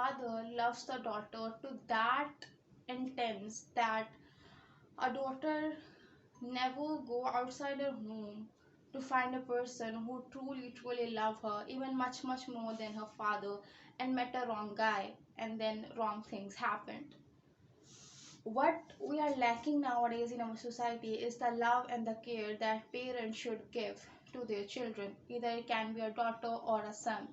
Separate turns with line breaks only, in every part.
father loves the daughter to that intense that a daughter never go outside her home to find a person who truly love her even much more than her father, and met a wrong guy and then wrong things happened. What we are lacking nowadays in our society is the love and the care that parents should give to their children, either it can be a daughter or a son.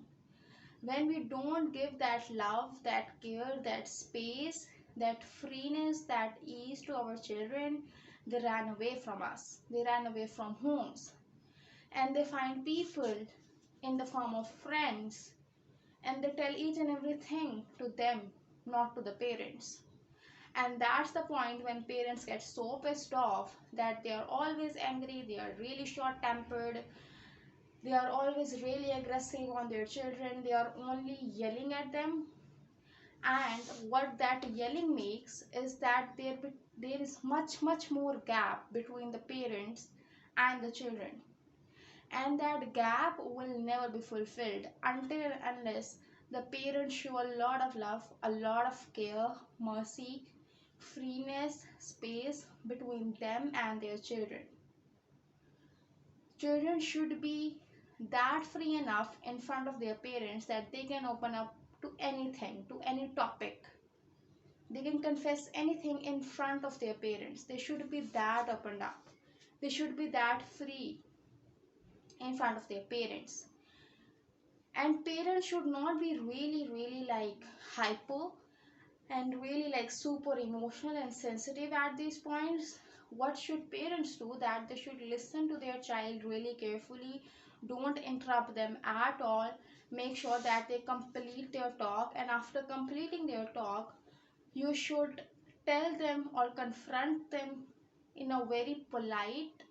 When we don't give that love, that care, that space, that freeness, that ease to our children, they ran away from us, they ran away from homes, and they find people in the form of friends, and they tell each and everything to them, not to the parents. And that's the point when parents get so pissed off that they are always angry, they are really short tempered, they are always really aggressive on their children, they are only yelling at them. And what that yelling makes is that there is much more gap between the parents and the children, and that gap will never be fulfilled until and unless the parents show a lot of love, a lot of care, mercy, freeness, space between them and their children. Children should be that free enough in front of their parents that they can open up to anything, to any topic. They can confess anything in front of their parents. They should be that opened up. They should be that free in front of their parents. And parents should not be really like hyper and really like super emotional and sensitive at these points. What should parents do? That they should listen to their child really carefully, don't interrupt them at all, make sure that they complete their talk, and after completing their talk you should tell them or confront them in a very polite,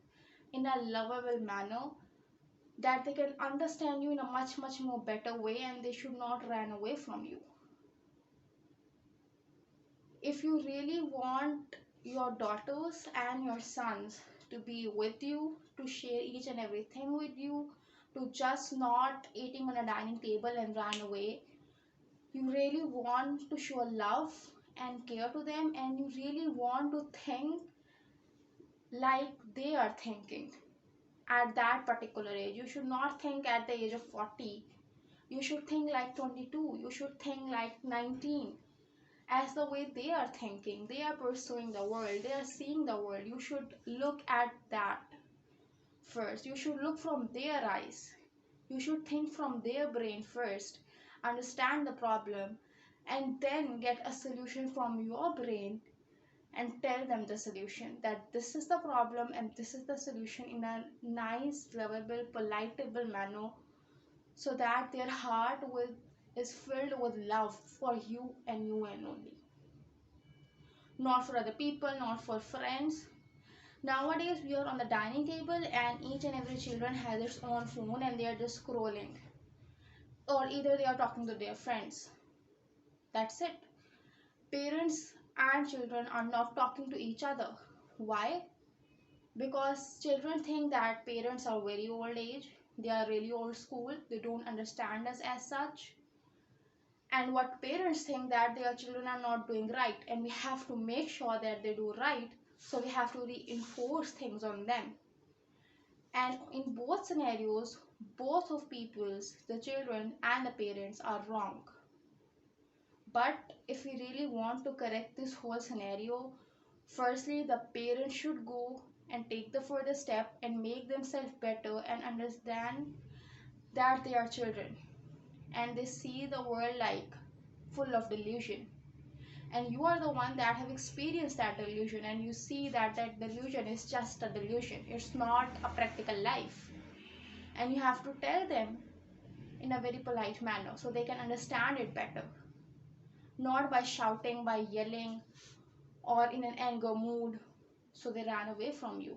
in a lovable manner, that they can understand you in a much more better way, and they should not run away from you. If you really want your daughters and your sons to be with you, to share each and everything with you, to just not eating on a dining table and run away, you really want to show love and care to them, and you really want to think like they are thinking at that particular age. You should not think at the age of 40. You should think like 22. You should think like 19. As the way they are thinking, they are pursuing the world, they are seeing the world. You should look at that first. You should look from their eyes. You should think from their brain first, understand the problem, and then get a solution from your brain and tell them the solution, that this is the problem and this is the solution, in a nice, lovable, politeable manner, so that their heart is filled with love for you and you and only, not for other people, not for friends. Nowadays we are on the dining table and each and every children has its own phone and they are just scrolling, or either they are talking to their friends. That's it. Parents and children are not talking to each other. Why? Because children think that parents are very old age, they are really old school, they don't understand us as such. And what parents think, that their children are not doing right and we have to make sure that they do right, so we have to reinforce things on them. And in both scenarios, both of people's, the children and the parents, are wrong. But if we really want to correct this whole scenario, firstly the parents should go and take the further step and make themselves better and understand that they are children and they see the world like full of delusion, and you are the one that have experienced that delusion, and you see that that delusion is just a delusion, it's not a practical life. And you have to tell them in a very polite manner so they can understand it better, not by shouting, by yelling, or in an anger mood so they ran away from you.